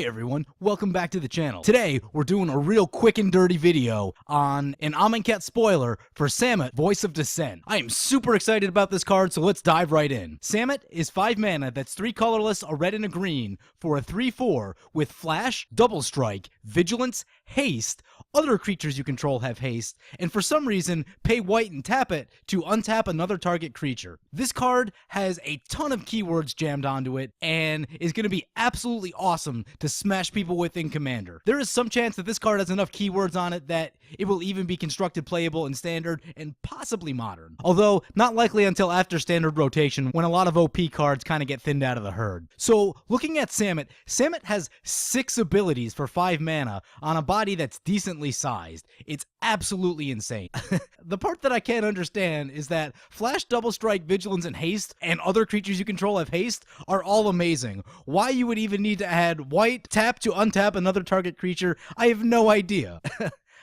Hey everyone, welcome back to the channel. Today, we're doing a real quick and dirty video on an Amonkhet spoiler for Samut Voice of Dissent. I am super excited about this card, so let's dive right in. Samut is 5 mana that's 3 colorless, a red and a green, for a 3/4 with Flash, Double Strike, Vigilance, Haste. Other creatures you control have haste, and for some reason, pay white and tap it to untap another target creature. This card has a ton of keywords jammed onto it, and is going to be absolutely awesome to smash people with in Commander. There is some chance that this card has enough keywords on it that it will even be constructed playable in Standard and possibly Modern. Although, not likely until after Standard rotation, when a lot of OP cards kind of get thinned out of the herd. So, looking at Samut, Samut has 6 abilities for 5 mana on a body that's decently sized. It's absolutely insane. The part that I can't understand is that Flash, Double Strike, Vigilance, and Haste, and other creatures you control have haste, are all amazing. Why you would even need to add white, tap to untap another target creature, I have no idea.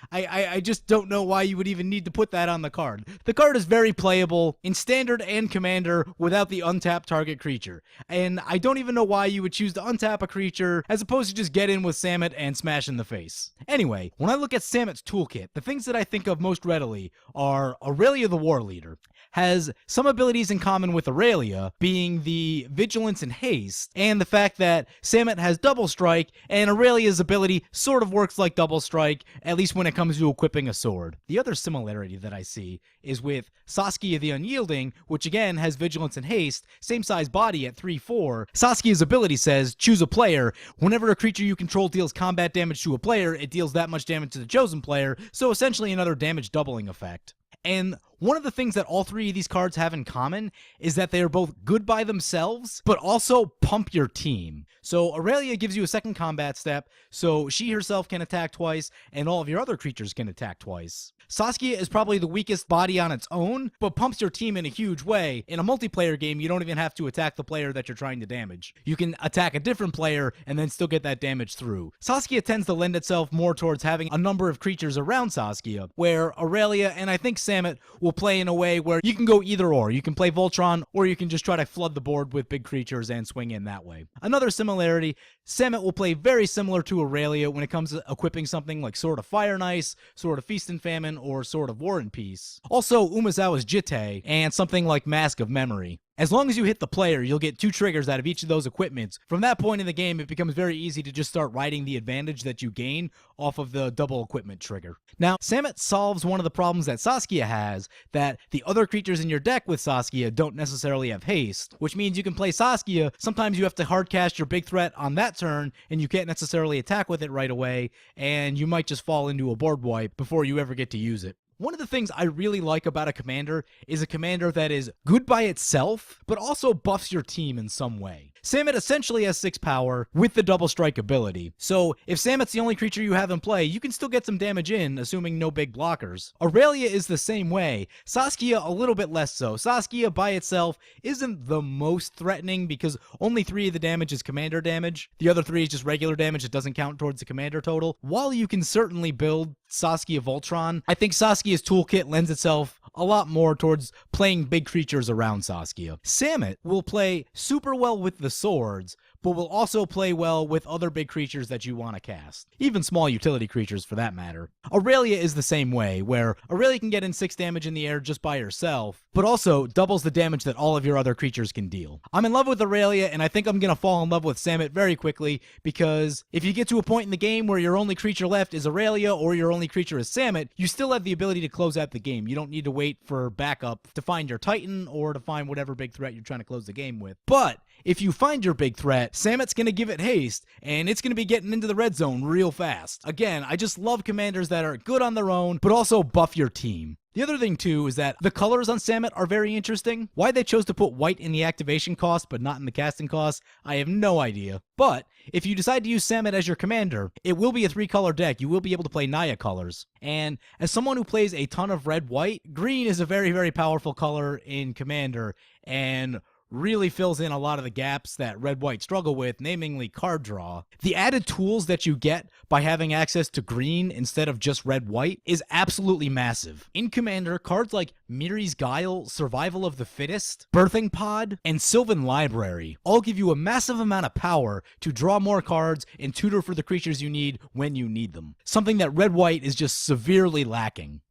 I just don't know why you would even need to put that on the card. The card is very playable in Standard and Commander without the untap target creature. And I don't even know why you would choose to untap a creature as opposed to just get in with Samut and smash in the face. Anyway, when I look at Samut's toolkit, the things that I think of most readily are Aurelia the War Leader. Has some abilities in common with Aurelia, being the Vigilance and Haste, and the fact that Samut has Double Strike, and Aurelia's ability sort of works like Double Strike, at least when it comes to equipping a sword. The other similarity that I see is with Saskia the Unyielding, which again has Vigilance and Haste, same size body at 3/4. Saskia's ability says, choose a player. Whenever a creature you control deals combat damage to a player, it deals that much damage to the chosen player, so essentially another damage doubling effect. And one of the things that all 3 of these cards have in common is that they are both good by themselves, but also pump your team. So Aurelia gives you a second combat step, so she herself can attack twice, and all of your other creatures can attack twice. Saskia is probably the weakest body on its own, but pumps your team in a huge way. In a multiplayer game, you don't even have to attack the player that you're trying to damage. You can attack a different player and then still get that damage through. Saskia tends to lend itself more towards having a number of creatures around Saskia, where Aurelia and I think Samut will play in a way where you can go either or. You can play Voltron, or you can just try to flood the board with big creatures and swing in that way. Another similarity, Samut will play very similar to Aurelia when it comes to equipping something like Sword of Fire and Ice, Sword of Feast and Famine, or Sword of War and Peace. Also, Umezawa's Jitte, and something like Mask of Memory. As long as you hit the player, you'll get 2 triggers out of each of those equipments. From that point in the game, it becomes very easy to just start riding the advantage that you gain off of the double equipment trigger. Now, Samut solves one of the problems that Saskia has, that the other creatures in your deck with Saskia don't necessarily have haste, which means you can play Saskia, sometimes you have to hard cast your big threat on that turn, and you can't necessarily attack with it right away, and you might just fall into a board wipe before you ever get to use it. One of the things I really like about a commander is a commander that is good by itself, but also buffs your team in some way. Samut essentially has 6 power with the Double Strike ability, so if Samut's the only creature you have in play, you can still get some damage in, assuming no big blockers. Aurelia is the same way, Saskia a little bit less so. Saskia by itself isn't the most threatening because only 3 of the damage is commander damage. The other 3 is just regular damage, it doesn't count towards the commander total. While you can certainly build Saskia Voltron, I think Saskia's toolkit lends itself a lot more towards playing big creatures around Saskia. Samut will play super well with the swords, but will also play well with other big creatures that you want to cast. Even small utility creatures for that matter. Aurelia is the same way, where Aurelia can get in 6 damage in the air just by herself, but also doubles the damage that all of your other creatures can deal. I'm in love with Aurelia, and I think I'm going to fall in love with Samut very quickly, because if you get to a point in the game where your only creature left is Aurelia, or your only creature is Samut, you still have the ability to close out the game. You don't need to wait for backup to find your Titan, or to find whatever big threat you're trying to close the game with. But if you find your big threat, Samut's going to give it haste, and it's going to be getting into the red zone real fast. Again, I just love commanders that are good on their own, but also buff your team. The other thing, too, is that the colors on Samut are very interesting. Why they chose to put white in the activation cost but not in the casting cost, I have no idea. But if you decide to use Samut as your commander, it will be a 3-color deck. You will be able to play Naya colors. And as someone who plays a ton of red-white, green is a very, very powerful color in Commander, and really fills in a lot of the gaps that red-white struggle with, namely card draw. The added tools that you get by having access to green instead of just red-white is absolutely massive. In Commander, cards like Miri's Guile, Survival of the Fittest, Birthing Pod, and Sylvan Library all give you a massive amount of power to draw more cards and tutor for the creatures you need when you need them. Something that red-white is just severely lacking.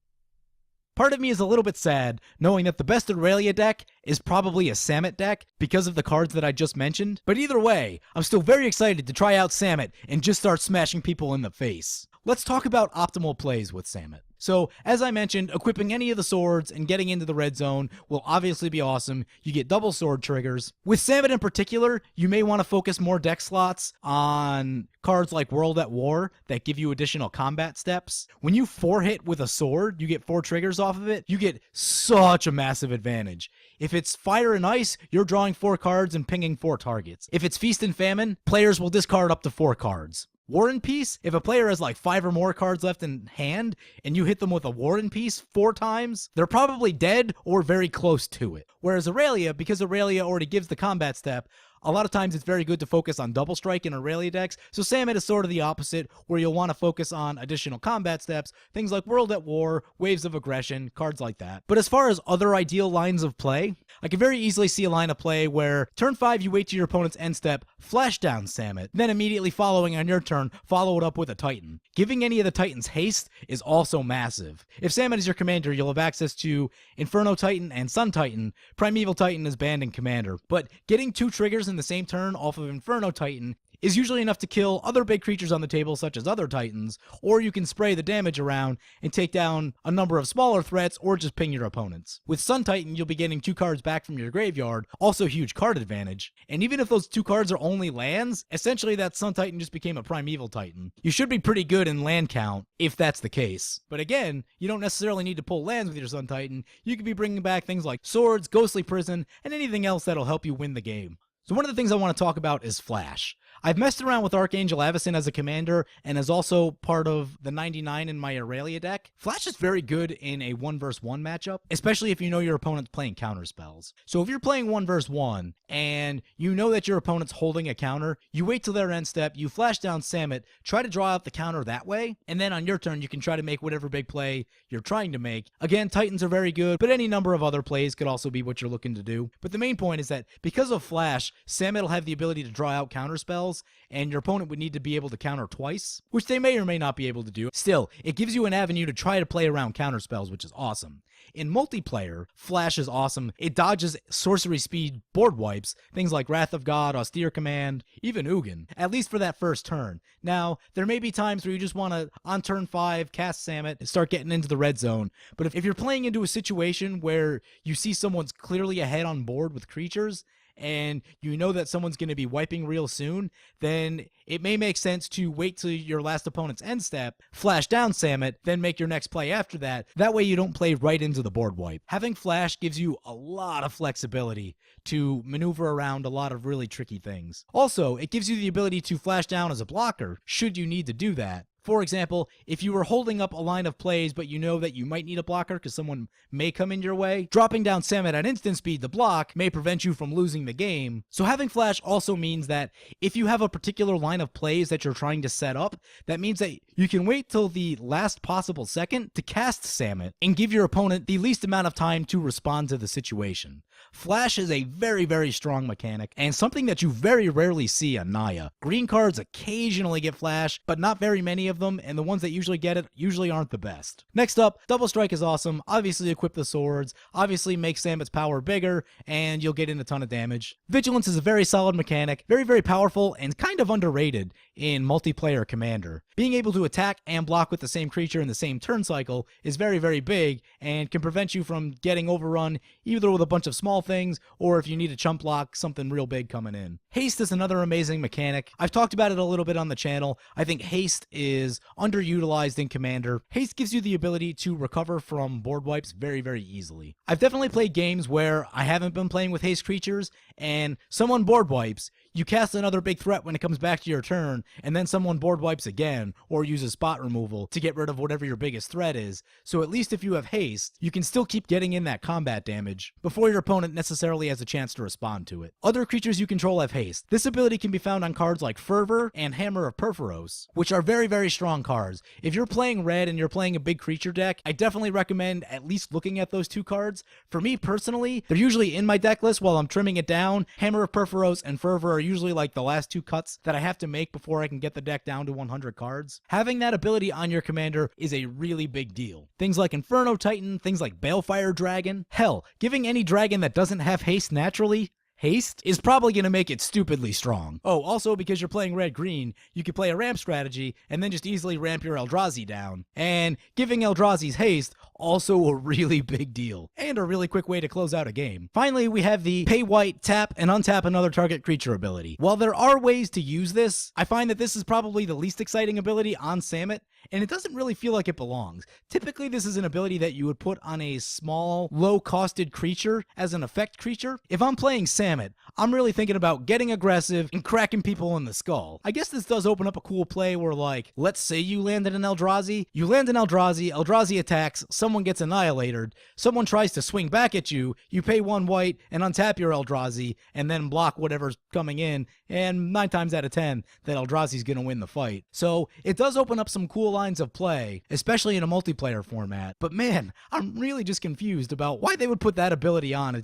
Part of me is a little bit sad knowing that the best Aurelia deck is probably a Samut deck because of the cards that I just mentioned, but either way, I'm still very excited to try out Samut and just start smashing people in the face. Let's talk about optimal plays with Samut. So, as I mentioned, equipping any of the swords and getting into the red zone will obviously be awesome. You get double sword triggers. With Samut in particular, you may want to focus more deck slots on cards like World at War that give you additional combat steps. When you 4-hit with a sword, you get 4 triggers off of it, you get such a massive advantage. If it's Fire and Ice, you're drawing 4 cards and pinging 4 targets. If it's Feast and Famine, players will discard up to 4 cards. War and Peace, if a player has like 5 or more cards left in hand and you hit them with a War and Peace 4 times, they're probably dead or very close to it. Whereas Aurelia, because Aurelia already gives the combat step, a lot of times it's very good to focus on double strike in Aurelia decks, so Samut is sort of the opposite, where you'll want to focus on additional combat steps, things like World at War, Waves of Aggression, cards like that. But as far as other ideal lines of play, I can very easily see a line of play where turn 5 you wait to your opponent's end step, flash down Samut, then immediately following on your turn, follow it up with a Titan. Giving any of the Titans haste is also massive. If Samut is your commander, you'll have access to Inferno Titan and Sun Titan. Primeval Titan is banned in Commander, but getting 2 triggers in the same turn off of Inferno Titan is usually enough to kill other big creatures on the table such as other Titans, or you can spray the damage around and take down a number of smaller threats or just ping your opponents. With Sun Titan, you'll be getting 2 cards back from your graveyard, also huge card advantage, and even if those 2 cards are only lands, essentially that Sun Titan just became a Primeval Titan. You should be pretty good in land count if that's the case. But again, you don't necessarily need to pull lands with your Sun Titan, you could be bringing back things like Swords, Ghostly Prison, and anything else that'll help you win the game. So one of the things I want to talk about is Flash. I've messed around with Archangel Avacyn as a commander and as also part of the 99 in my Aurelia deck. Flash is very good in a 1 vs 1 matchup, especially if you know your opponent's playing counter spells. So if you're playing 1 vs 1 and you know that your opponent's holding a counter, you wait till their end step, you flash down Samut, try to draw out the counter that way, and then on your turn you can try to make whatever big play you're trying to make. Again, Titans are very good, but any number of other plays could also be what you're looking to do. But the main point is that because of Flash, Samut will have the ability to draw out counter spells, and your opponent would need to be able to counter twice, which they may or may not be able to do. Still, it gives you an avenue to try to play around counter spells, which is awesome. In multiplayer, Flash is awesome. It dodges sorcery speed board wipes, things like Wrath of God, Austere Command, even Ugin, at least for that first turn. Now, there may be times where you just want to, on turn 5, cast Samut and start getting into the red zone, but if you're playing into a situation where you see someone's clearly ahead on board with creatures, and you know that someone's going to be wiping real soon, then it may make sense to wait till your last opponent's end step, flash down Samut, then make your next play after that. That way you don't play right into the board wipe. Having Flash gives you a lot of flexibility to maneuver around a lot of really tricky things. Also, it gives you the ability to flash down as a blocker, should you need to do that. For example, if you were holding up a line of plays but you know that you might need a blocker because someone may come in your way, dropping down Samut at instant speed to block may prevent you from losing the game. So having Flash also means that if you have a particular line of plays that you're trying to set up, that means that you can wait till the last possible second to cast Samut and give your opponent the least amount of time to respond to the situation. Flash is a very, very strong mechanic and something that you very rarely see on Naya. Green cards occasionally get Flash, but not very many of them, and the ones that usually get it usually aren't the best. Next up, Double Strike is awesome. Obviously equip the swords, obviously make Samut's power bigger, and you'll get in a ton of damage. Vigilance is a very solid mechanic, very, very powerful, and kind of underrated in multiplayer Commander. Being able to attack and block with the same creature in the same turn cycle is very, very big, and can prevent you from getting overrun either with a bunch of small things, or if you need a chump block, something real big coming in. Haste is another amazing mechanic. I've talked about it a little bit on the channel. I think haste is underutilized in Commander. Haste gives you the ability to recover from board wipes very, very easily. I've definitely played games where I haven't been playing with haste creatures, and someone board wipes, you cast another big threat when it comes back to your turn, and then someone board wipes again, or uses spot removal to get rid of whatever your biggest threat is. So at least if you have haste, you can still keep getting in that combat damage before your opponent necessarily has a chance to respond to it. Other creatures you control have haste. This ability can be found on cards like Fervor and Hammer of Perforos, which are very, very strong cards. If you're playing red and you're playing a big creature deck, I definitely recommend at least looking at those two cards. For me personally, they're usually in my deck list while I'm trimming it down. Hammer of Perforos and Fervor are usually like the last two cuts that I have to make before I can get the deck down to 100 cards. Having that ability on your commander is a really big deal. Things like Inferno Titan, things like Balefire Dragon. Hell, giving any dragon that doesn't have haste naturally haste is probably going to make it stupidly strong. Oh, also because you're playing red-green, you could play a ramp strategy and then just easily ramp your Eldrazi down. And giving Eldrazi's haste, also a really big deal, and a really quick way to close out a game. Finally, we have the pay white, tap, and untap another target creature ability. While there are ways to use this, I find that this is probably the least exciting ability on Samut, and it doesn't really feel like it belongs. Typically, this is an ability that you would put on a small, low-costed creature as an effect creature. If I'm playing Samut, I'm really thinking about getting aggressive and cracking people in the skull. I guess this does open up a cool play where, like, let's say you landed an Eldrazi, Eldrazi attacks, someone gets annihilated, someone tries to swing back at you, you pay 1 white and untap your Eldrazi, and then block whatever's coming in, and 9 times out of 10, that Eldrazi's gonna win the fight. So, it does open up some cool lines of play, especially in a multiplayer format, but man, I'm really just confused about why they would put that ability on.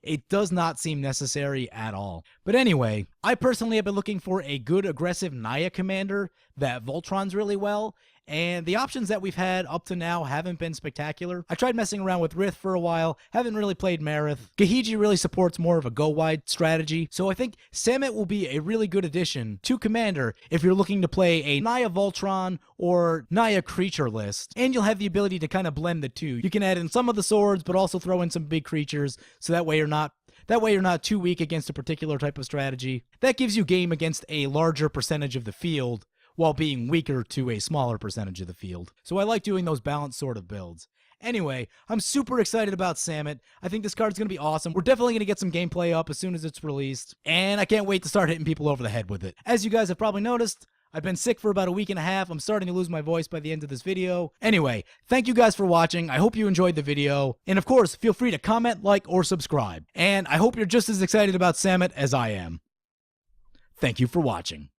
It does not seem necessary at all. But anyway, I personally have been looking for a good aggressive Naya commander that Voltrons really well, and the options that we've had up to now haven't been spectacular. I tried messing around with Rith for a while, haven't really played Marith. Gahiji really supports more of a go-wide strategy, so I think Samut will be a really good addition to Commander if you're looking to play a Naya Voltron or Naya creature list, and you'll have the ability to kind of blend the two. You can add in some of the swords, but also throw in some big creatures, so that way you're not too weak against a particular type of strategy. That gives you game against a larger percentage of the field, while being weaker to a smaller percentage of the field. So I like doing those balanced sort of builds. Anyway, I'm super excited about Samut. I think this card's going to be awesome. We're definitely going to get some gameplay up as soon as it's released, and I can't wait to start hitting people over the head with it. As you guys have probably noticed, I've been sick for about a week and a half. I'm starting to lose my voice by the end of this video. Anyway, thank you guys for watching. I hope you enjoyed the video. And of course, feel free to comment, like, or subscribe. And I hope you're just as excited about Samut as I am. Thank you for watching.